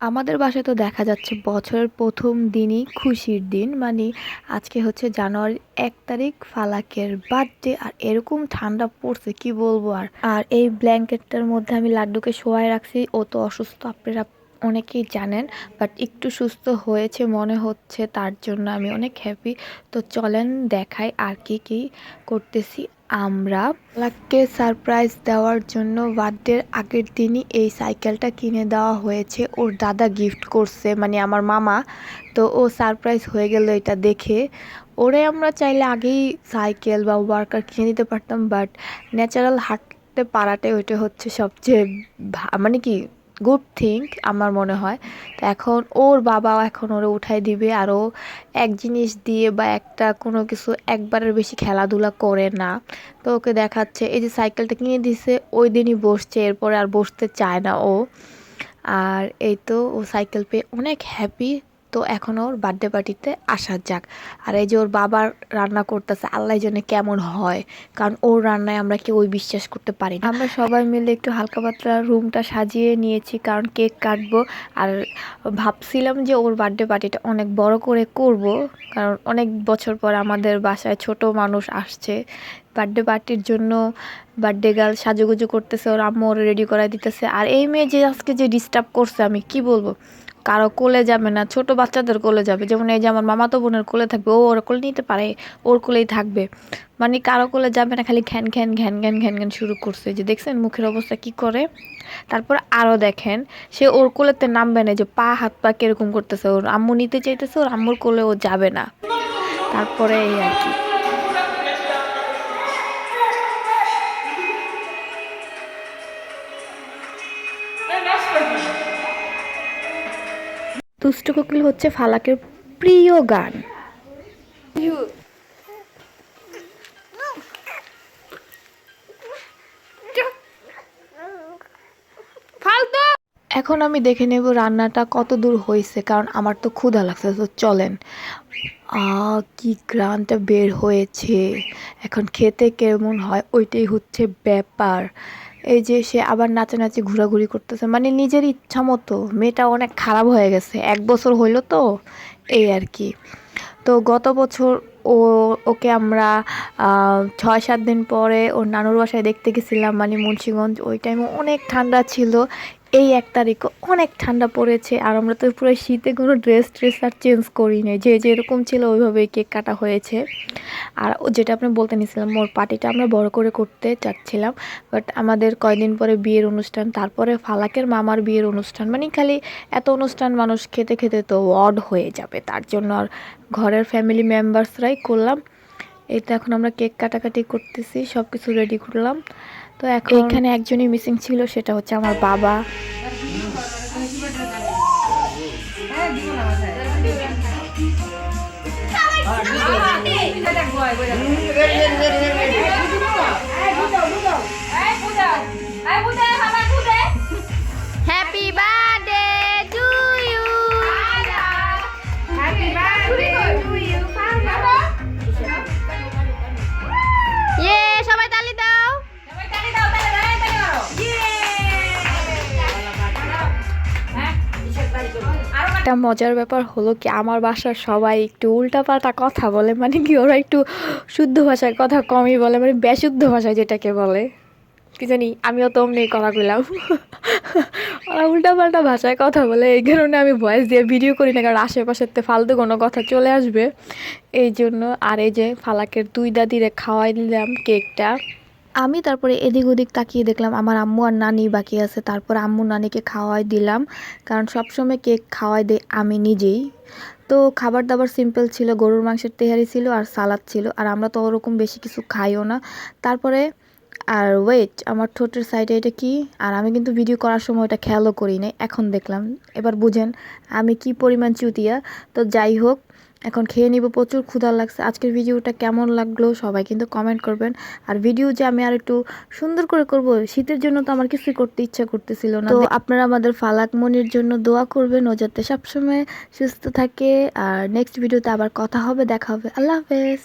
আমাদের বাসায় তো দেখা যাচ্ছে বছরের প্রথম দিনই খুশির দিন, মানে আজকে হচ্ছে জানুয়ারির 1 তারিখ, ফালাকের বার্থডে। আর এরকম ঠান্ডা পড়ছে কি বলবো। আর আর এই ব্ল্যাঙ্কেটটার মধ্যে আমি লাড্ডুকে শোয়াই রাখছি। ও তো অসুস্থ, আপনারা অনেকেই জানেন, বাট একটু সুস্থ হয়েছে মনে হচ্ছে, তার জন্য আমি অনেক হ্যাপি। তো চলেন দেখাই আর কি কি করতেছি আমরা। লাককে সারপ্রাইজ দেওয়ার জন্য বার্থডের আগের দিনই এই সাইকেলটা কিনে দেওয়া হয়েছে, ওর দাদা গিফট করছে, মানে আমার মামা। তো ও সারপ্রাইজ হয়ে গেল এটা দেখে। ওরে আমরা চাইলে আগেই সাইকেল বা ওয়ার্কার কিনে দিতে পারতাম, বাট ন্যাচারাল হাঁটতে পারাটাই ওইটা হচ্ছে সবচেয়ে মানে কি গুড থিং আমার মনে হয়। তো এখন ওর বাবা এখন ওরে উঠাই দিবে। আর ও এক জিনিস দিয়ে বা একটা কোনো কিছু একবারের বেশি খেলাধুলা করে না। তো ওকে দেখাচ্ছে, এই যে সাইকেলটা কিনে দিছে ওই দিনই বসছে, এরপরে আর বসতে চায় না ও। আর এই তো ও সাইকেল পেয়ে অনেক হ্যাপি। তো এখন ওর বার্থডে পার্টিতে আসা যাক। আর এই যে ওর বাবার রান্না করতেছে, আল্লাহ জানে কেমন হয়, কারণ ওর রান্নায় আমরা কেউই বিশ্বাস করতে পারি না। আমরা সবাই মিলে একটু হালকা পাতলা রুমটা সাজিয়ে নিয়েছি, কারণ কেক কাটবো। আর ভাবছিলাম যে ওর বার্থডে পার্টিটা অনেক বড় করে করব, কারণ অনেক বছর পর আমাদের বাসায় ছোট মানুষ আসছে বার্থডে পার্টির জন্য। বার্থডে গার্ল সাজুগুজু করতেছে, ওর আম্মু ওর রেডি করাই দিতেছে। আর এই মেয়ে যে আজকে যে ডিস্টার্ব করছে, আমি কি বলবো। কারো কোলে যাবে না, ছোট বাচ্চাদের কোলে যাবে, যেমন এই যে আমার মামাতো বোনের কোলে থাকবে, ও ওর কোলে নিতে পারে, ওর কোলেই থাকবে। মানে কারো কোলে যাবে না, খালি ঘ্যান ঘ্যান ঘ্যান ঘ্যান ঘ্যান ঘ্যান শুরু করছে, যে দেখছেন মুখের অবস্থা কি করে। তারপর আরও দেখেন, সে ওর কোলেতে নামবে না, যে পা হাত পা কিরকম করতেছে, ওর আম্মু নিতে চাইতেছে, ওর আম্মুর কোলে ও যাবে না। তারপরে এই আর কি। দুষ্টু কোকিল হচ্ছে ফালাকের প্রিয় গান। এখন আমি দেখে নেব রান্নাটা কত দূর হয়েছে, কারণ আমার তো ক্ষুধা লাগছে। তো চলেন। কি গ্রানটা বের হয়েছে, এখন খেতে কেমন হয় ওইটাই হচ্ছে ব্যাপার। এই যে সে আবার নাচানাচি ঘোরাঘুরি করতেছে, মানে নিজের ইচ্ছা মতো। মেয়েটা অনেক খারাপ হয়ে গেছে, 1 বছর হইলো তো, এই আর কি। তো গত বছর ও ওকে আমরা 6-7 দিন পরে ওর নানুর বাসায় দেখতে গেছিলাম, মানে মুন্সিগঞ্জ। ওই টাইমে অনেক ঠান্ডা ছিল, এই 1 তারিখও অনেক ঠান্ডা পড়েছে। আর আমরা তো পুরো শীতে কোনো ড্রেস ট্রেস আর চেঞ্জ করি নাই, যে যেরকম ছিল ওইভাবেই কেক কাটা হয়েছে। আর যেটা আপনি বলতে নিয়েছিলাম, মোর পার্টিটা আমরা বড় করে করতে চাচ্ছিলাম, বাট আমাদের কয়দিন পরে বিয়ের অনুষ্ঠান, তারপরে ফালাকের মামার বিয়ের অনুষ্ঠান, মানে খালি এত অনুষ্ঠান মানুষ খেতে খেতে তো অড হয়ে যাবে, তার জন্য আর ঘরের ফ্যামিলি মেম্বার্সরাই করলাম। এই তো এখন আমরা কেক কাটাকাটি করতেছি, সব কিছু রেডি করলাম। তো এখন এখানে একজনই মিসিং ছিল, সেটা হচ্ছে আমার বাবা। Happy birthday to you. Happy birthday to you. Yeah, সবাই তালি দাও। একটা মজার ব্যাপার হলো কি, আমার বাসার সবাই একটু উল্টাপাল্টা কথা বলে, মানে কি ওরা একটু শুদ্ধ ভাষায় কথা কমই বলে, মানে বেশুদ্ধ ভাষায় যেটাকে বলে কি জানি, আমিও তো অমনি কথা কইলাম। ওরা উল্টাপাল্টা ভাষায় কথা বলে, এই কারণে আমি ভয়েস দিয়ে ভিডিও করি না, কারণ আশেপাশের ফালতু কোনো কথা চলে আসবে এই জন্য। আর এই যে ফালাকের 2 দাদিরে খাওয়াই দিলাম কেকটা আমি। তারপরে এদিক ওদিক তাকিয়ে দেখলাম আমার আম্মু আর নানি বাকি আছে, তারপর আম্মু নানিকে খাওয়াই দিলাম, কারণ সবসময় কেক খাওয়াই দিই আমি নিজেই। তো খাবার দাবার সিম্পল ছিল, গরুর মাংসের তেহারি ছিল আর সালাদ ছিল, আর আমরা তো ওরকম বেশি কিছু খাইও না। তারপরে আর ওয়েট, আমার ঠোঁটের সাইডে এটা কি, আর আমি কিন্তু ভিডিও করার সময় এটা খেয়ালও করি নাই, এখন দেখলাম। এবার বুঝেন আমি কি পরিমাণ চুতিয়া। তো যাই হোক, এখন খেয়ে নিব, প্রচুর ক্ষুধা লাগছে। আজকের ভিডিওটা কেমন লাগলো সবাই কিন্তু কমেন্ট করবেন। আর ভিডিও যে আমি আর একটু সুন্দর করে করব, শীতের জন্য তো আমার কিছুই করতে ইচ্ছা করতেছিল না। তো আপনারা আমাদের ফালাক মনির জন্য দোয়া করবেন, ও যাতে সবসময় সুস্থ থাকে। আর নেক্সট ভিডিওতে আবার কথা হবে, দেখা হবে। আল্লাহ হাফেজ।